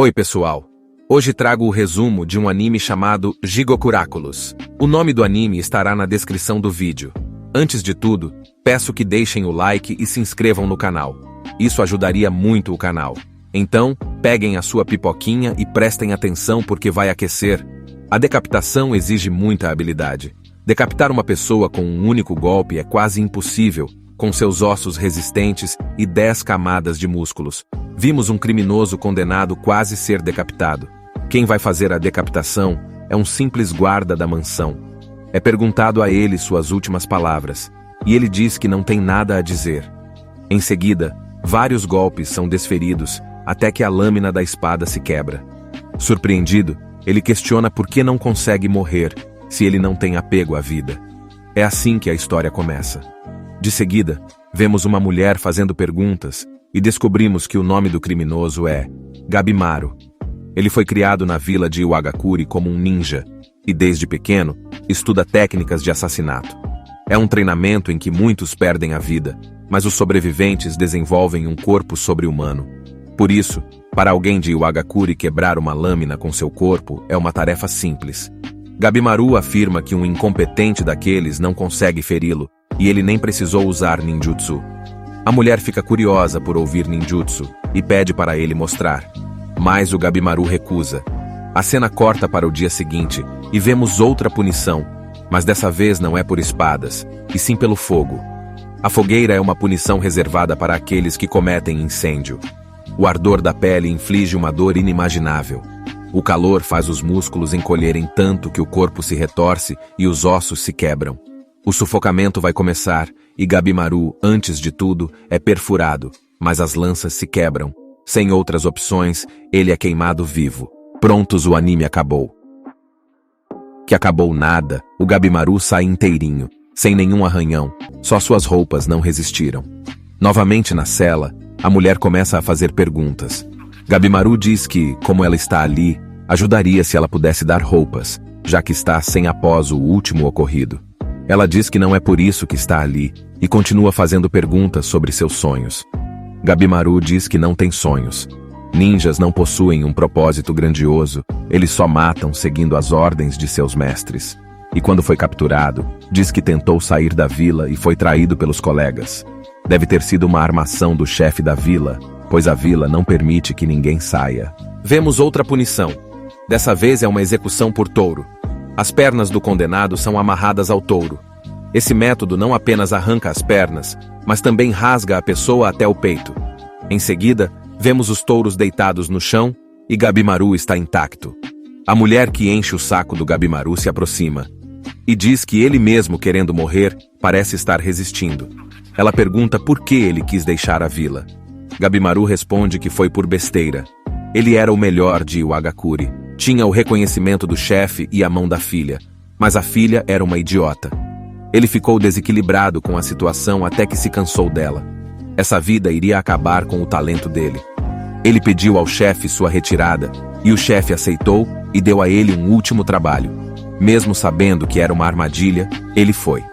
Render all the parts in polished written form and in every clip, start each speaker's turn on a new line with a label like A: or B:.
A: Oi pessoal, hoje trago o resumo de um anime chamado Jigokurakulos. O nome do anime estará na descrição do vídeo. Antes de tudo, peço que deixem o like e se inscrevam no canal. Isso ajudaria muito o canal. Então, peguem a sua pipoquinha e prestem atenção porque vai aquecer. A decapitação exige muita habilidade. Decapitar uma pessoa com um único golpe é quase impossível, com seus ossos resistentes e 10 camadas de músculos. Vimos um criminoso condenado quase ser decapitado. Quem vai fazer a decapitação é um simples guarda da mansão. É perguntado a ele suas últimas palavras, e ele diz que não tem nada a dizer. Em seguida, vários golpes são desferidos até que a lâmina da espada se quebra. Surpreendido, ele questiona por que não consegue morrer se ele não tem apego à vida. É assim que a história começa. De seguida, vemos uma mulher fazendo perguntas e descobrimos que o nome do criminoso é Gabimaru. Ele foi criado na vila de Iwagakure como um ninja e, desde pequeno, estuda técnicas de assassinato. É um treinamento em que muitos perdem a vida, mas os sobreviventes desenvolvem um corpo sobre-humano. Por isso, para alguém de Iwagakure quebrar uma lâmina com seu corpo é uma tarefa simples. Gabimaru afirma que um incompetente daqueles não consegue feri-lo, e ele nem precisou usar ninjutsu. A mulher fica curiosa por ouvir ninjutsu e pede para ele mostrar. Mas o Gabimaru recusa. A cena corta para o dia seguinte e vemos outra punição, mas dessa vez não é por espadas, e sim pelo fogo. A fogueira é uma punição reservada para aqueles que cometem incêndio. O ardor da pele inflige uma dor inimaginável. O calor faz os músculos encolherem tanto que o corpo se retorce e os ossos se quebram. O sufocamento vai começar e Gabimaru, antes de tudo, é perfurado, mas as lanças se quebram. Sem outras opções, ele é queimado vivo. Prontos, o anime acabou. Que acabou nada, o Gabimaru sai inteirinho, sem nenhum arranhão, só suas roupas não resistiram. Novamente na cela, a mulher começa a fazer perguntas. Gabimaru diz que, como ela está ali, ajudaria se ela pudesse dar roupas, já que está sem após o último ocorrido. Ela diz que não é por isso que está ali, e continua fazendo perguntas sobre seus sonhos. Gabimaru diz que não tem sonhos. Ninjas não possuem um propósito grandioso, eles só matam seguindo as ordens de seus mestres. E quando foi capturado, diz que tentou sair da vila e foi traído pelos colegas. Deve ter sido uma armação do chefe da vila, pois a vila não permite que ninguém saia. Vemos outra punição. Dessa vez é uma execução por touro. As pernas do condenado são amarradas ao touro. Esse método não apenas arranca as pernas, mas também rasga a pessoa até o peito. Em seguida, vemos os touros deitados no chão e Gabimaru está intacto. A mulher que enche o saco do Gabimaru se aproxima e diz que ele mesmo, querendo morrer, parece estar resistindo. Ela pergunta por que ele quis deixar a vila. Gabimaru responde que foi por besteira. Ele era o melhor de Iwagakure. Tinha o reconhecimento do chefe e a mão da filha, mas a filha era uma idiota. Ele ficou desequilibrado com a situação até que se cansou dela. Essa vida iria acabar com o talento dele. Ele pediu ao chefe sua retirada, e o chefe aceitou e deu a ele um último trabalho. Mesmo sabendo que era uma armadilha, ele foi.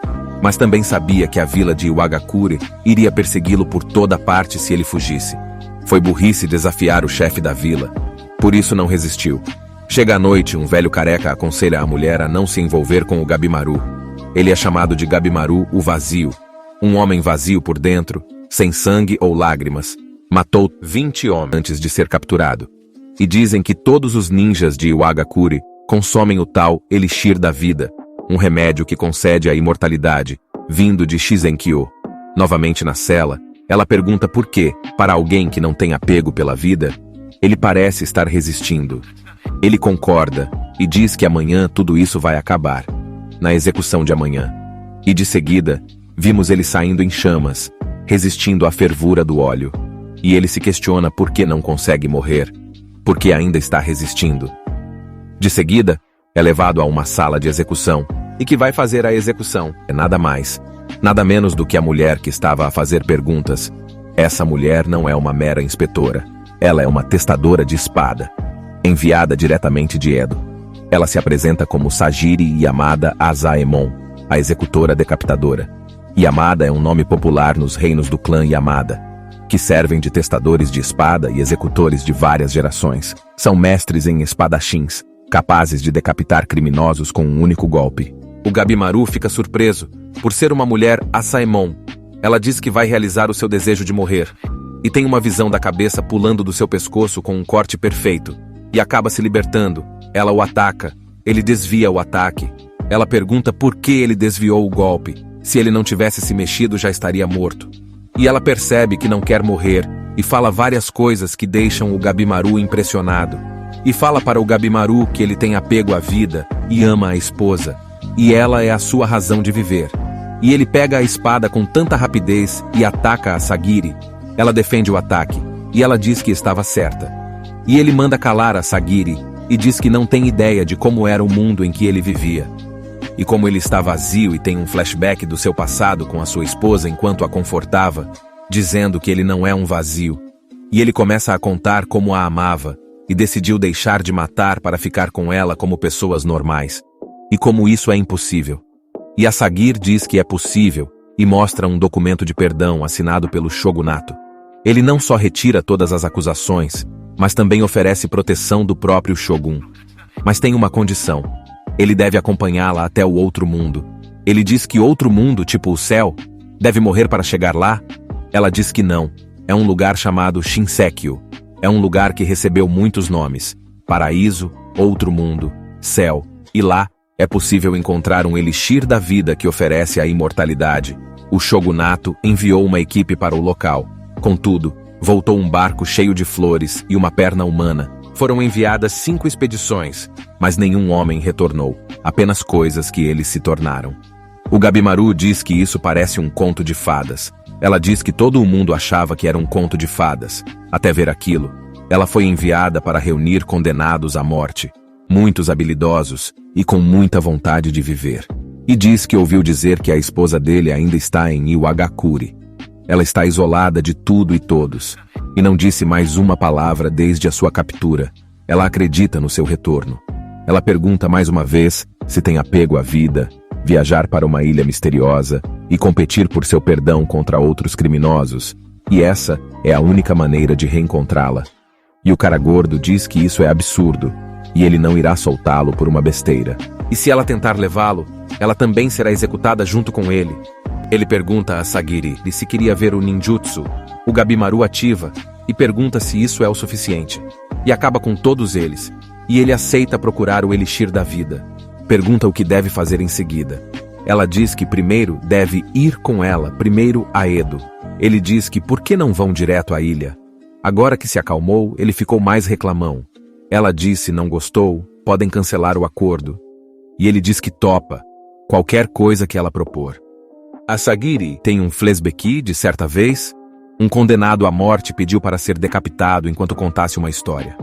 A: Mas também sabia que a vila de Iwagakure iria persegui-lo por toda parte se ele fugisse. Foi burrice desafiar o chefe da vila, por isso não resistiu. Chega à noite, um velho careca aconselha a mulher a não se envolver com o Gabimaru. Ele é chamado de Gabimaru, o vazio. Um homem vazio por dentro, sem sangue ou lágrimas. Matou 20 homens antes de ser capturado. E dizem que todos os ninjas de Iwagakure consomem o tal elixir da vida, um remédio que concede a imortalidade, vindo de Shizenkyo. Novamente na cela, ela pergunta por que, para alguém que não tem apego pela vida, ele parece estar resistindo. Ele concorda e diz que amanhã tudo isso vai acabar, na execução de amanhã. E de seguida, vimos ele saindo em chamas, resistindo à fervura do óleo. E ele se questiona por que não consegue morrer, porque ainda está resistindo. De seguida, é levado a uma sala de execução, e que vai fazer a execução é nada mais, nada menos do que a mulher que estava a fazer perguntas. Essa mulher não é uma mera inspetora, ela é uma testadora de espada, enviada diretamente de Edo. Ela se apresenta como Sajiri Yamada Azaemon, a executora decapitadora. Yamada é um nome popular nos reinos do clã Yamada. que servem de testadores de espada e executores de várias gerações. São mestres em espadachins, capazes de decapitar criminosos com um único golpe. O Gabimaru fica surpreso por ser uma mulher Asaemon. Ela diz que vai realizar o seu desejo de morrer, e tem uma visão da cabeça pulando do seu pescoço com um corte perfeito, e acaba se libertando. Ela o ataca, ele desvia o ataque. Ela pergunta por que ele desviou o golpe. Se ele não tivesse se mexido, já estaria morto. E ela percebe que não quer morrer, e fala várias coisas que deixam o Gabimaru impressionado. E fala para o Gabimaru que ele tem apego à vida e ama a esposa, e ela é a sua razão de viver. E ele pega a espada com tanta rapidez e ataca a Sagiri. Ela defende o ataque, e ela diz que estava certa. E ele manda calar a Sagiri, e diz que não tem ideia de como era o mundo em que ele vivia. E como ele está vazio e tem um flashback do seu passado com a sua esposa enquanto a confortava, dizendo que ele não é um vazio. E ele começa a contar como a amava, e decidiu deixar de matar para ficar com ela como pessoas normais. E como isso é impossível. E a Sagir diz que é possível, e mostra um documento de perdão assinado pelo shogunato. Ele não só retira todas as acusações, mas também oferece proteção do próprio shogun. Mas tem uma condição. Ele deve acompanhá-la até o outro mundo. Ele diz que outro mundo, tipo o céu, deve morrer para chegar lá? Ela diz que não. É um lugar chamado Shinsekyo. É um lugar que recebeu muitos nomes. Paraíso, outro mundo, céu. E lá, é possível encontrar um elixir da vida que oferece a imortalidade. O shogunato enviou uma equipe para o local. Contudo, voltou um barco cheio de flores e uma perna humana. Foram enviadas 5 expedições, mas nenhum homem retornou, apenas coisas que eles se tornaram. O Gabimaru diz que isso parece um conto de fadas. Ela diz que todo o mundo achava que era um conto de fadas. Até ver aquilo, ela foi enviada para reunir condenados à morte, muitos habilidosos e com muita vontade de viver. E diz que ouviu dizer que a esposa dele ainda está em Iwagakure. Ela está isolada de tudo e todos, e não disse mais uma palavra desde a sua captura. Ela acredita no seu retorno. Ela pergunta mais uma vez se tem apego à vida, viajar para uma ilha misteriosa e competir por seu perdão contra outros criminosos, e essa é a única maneira de reencontrá-la. E o cara gordo diz que isso é absurdo, e ele não irá soltá-lo por uma besteira. E se ela tentar levá-lo, ela também será executada junto com ele. Ele pergunta a Sagiri se queria ver o ninjutsu. O Gabimaru ativa e pergunta se isso é o suficiente. E acaba com todos eles. E ele aceita procurar o elixir da vida. Pergunta o que deve fazer em seguida. Ela diz que primeiro deve ir com ela, primeiro a Edo. Ele diz que por que não vão direto à ilha? Agora que se acalmou, ele ficou mais reclamão. Ela disse não gostou, podem cancelar o acordo. E ele diz que topa, qualquer coisa que ela propor. A Sagiri tem um flashback de certa vez. Um condenado à morte pediu para ser decapitado enquanto contasse uma história.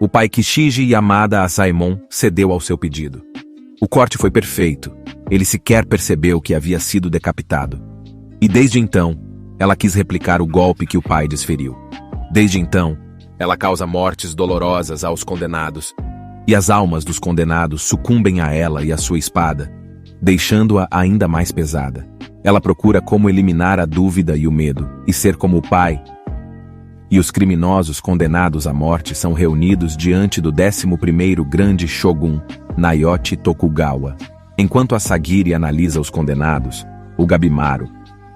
A: O pai Kishiji Yamada Asaemon cedeu ao seu pedido. O corte foi perfeito. Ele sequer percebeu que havia sido decapitado. E desde então, ela quis replicar o golpe que o pai desferiu. Desde então, ela causa mortes dolorosas aos condenados. E as almas dos condenados sucumbem a ela e à sua espada, deixando-a ainda mais pesada. Ela procura como eliminar a dúvida e o medo, e ser como o pai. E os criminosos condenados à morte são reunidos diante do 11º grande shogun, Naoshi Tokugawa. Enquanto a Sagiri analisa os condenados, o Gabimaru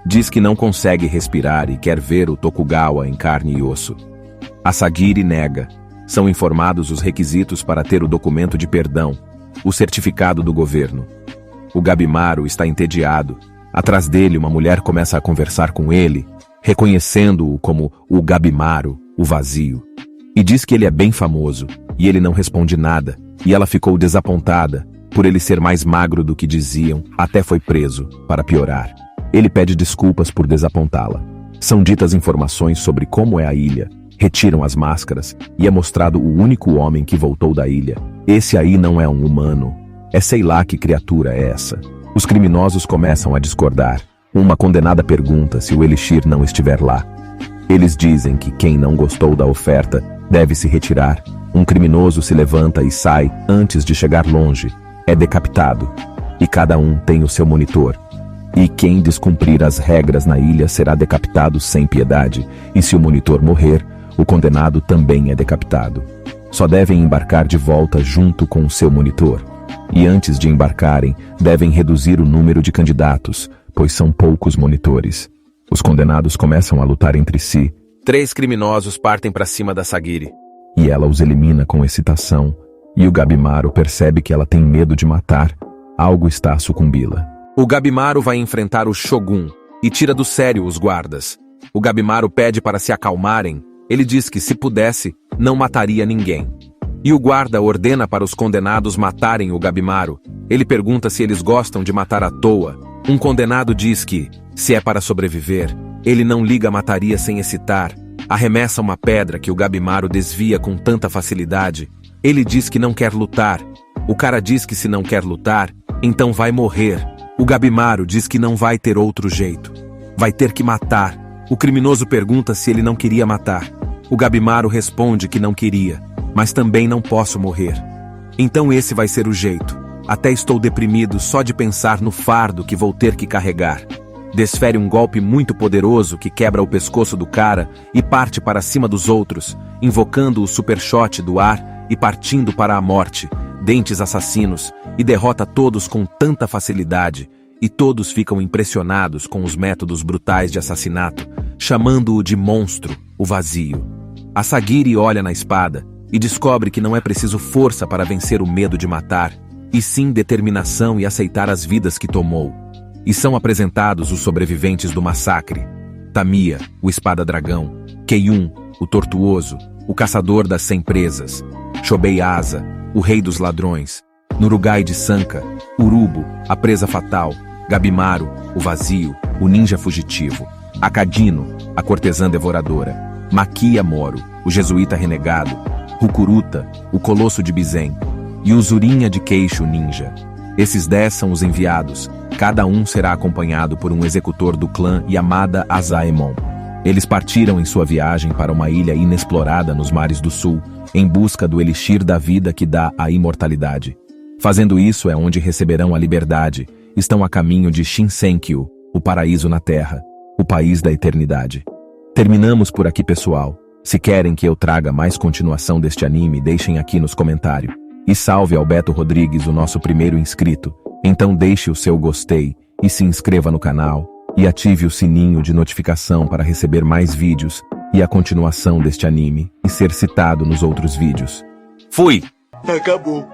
A: diz que não consegue respirar e quer ver o Tokugawa em carne e osso. A Sagiri nega. São informados os requisitos para ter o documento de perdão, o certificado do governo. O Gabimaru está entediado. Atrás dele, uma mulher começa a conversar com ele, reconhecendo-o como o Gabimaru, o vazio. E diz que ele é bem famoso, e ele não responde nada, e ela ficou desapontada, por ele ser mais magro do que diziam, até foi preso, para piorar. Ele pede desculpas por desapontá-la. São ditas informações sobre como é a ilha, retiram as máscaras, e é mostrado o único homem que voltou da ilha. Esse aí não é um humano. É sei lá que criatura é essa. Os criminosos começam a discordar. Uma condenada pergunta se o elixir não estiver lá. Eles dizem que quem não gostou da oferta deve se retirar. Um criminoso se levanta e sai antes de chegar longe. É decapitado. E cada um tem o seu monitor.
B: E quem descumprir as regras na ilha será decapitado sem piedade, e se o monitor morrer, o condenado também é decapitado. Só devem embarcar de volta junto com o seu monitor. E antes de embarcarem, devem reduzir o número de candidatos, pois são poucos monitores. Os condenados começam a lutar entre si.
A: 3 criminosos partem para cima da Sagiri.
B: E ela os elimina com excitação. E o Gabimaru percebe que ela tem medo de matar. Algo está a sucumbi-la.
A: O Gabimaru vai enfrentar o Shogun e tira do sério os guardas. O Gabimaru pede para se acalmarem. Ele diz que, se pudesse, não mataria ninguém. E o guarda ordena para os condenados matarem o Gabimaru. Ele pergunta se eles gostam de matar à toa. Um condenado diz que, se é para sobreviver, ele não liga a mataria sem excitar. Arremessa uma pedra que o Gabimaru desvia com tanta facilidade. Ele diz que não quer lutar. O cara diz que, se não quer lutar, então vai morrer. O Gabimaru diz que não vai ter outro jeito. Vai ter que matar. O criminoso pergunta se ele não queria matar. O Gabimaru responde que não queria, mas também não posso morrer. Então esse vai ser o jeito. Até estou deprimido só de pensar no fardo que vou ter que carregar. Desfere um golpe muito poderoso que quebra o pescoço do cara e parte para cima dos outros, invocando o super shot do ar e partindo para a morte, dentes assassinos, e derrota todos com tanta facilidade, e todos ficam impressionados com os métodos brutais de assassinato, chamando-o de monstro, o vazio. A Sagiri olha na espada e descobre que não é preciso força para vencer o medo de matar, e sim determinação e aceitar as vidas que tomou. E são apresentados os sobreviventes do massacre: Tamiya, o espada-dragão; Keiun, o tortuoso, o caçador das 100 presas; Shobei Asa, o rei dos ladrões; Nurugai de Sanka, Urubo, a presa fatal; Gabimaru, o vazio, o ninja fugitivo; Akadino, a cortesã devoradora; Makia Moro, o jesuíta renegado; Rukuruta, o colosso de Bizen; e o Zurinha de queixo ninja. Esses 10 são os enviados. Cada um será acompanhado por um executor do clã Yamada Azaemon. Eles partiram em sua viagem para uma ilha inexplorada nos mares do sul, em busca do elixir da vida que dá a imortalidade. Fazendo isso é onde receberão a liberdade. Estão a caminho de Shinsenkyu, o paraíso na terra, o país da eternidade. Terminamos por aqui, pessoal. Se querem que eu traga mais continuação deste anime, deixem aqui nos comentários. E salve ao Beto Rodrigues, o nosso primeiro inscrito. Então deixe o seu gostei e se inscreva no canal e ative o sininho de notificação para receber mais vídeos e a continuação deste anime e ser citado nos outros vídeos. Fui!
C: Acabou.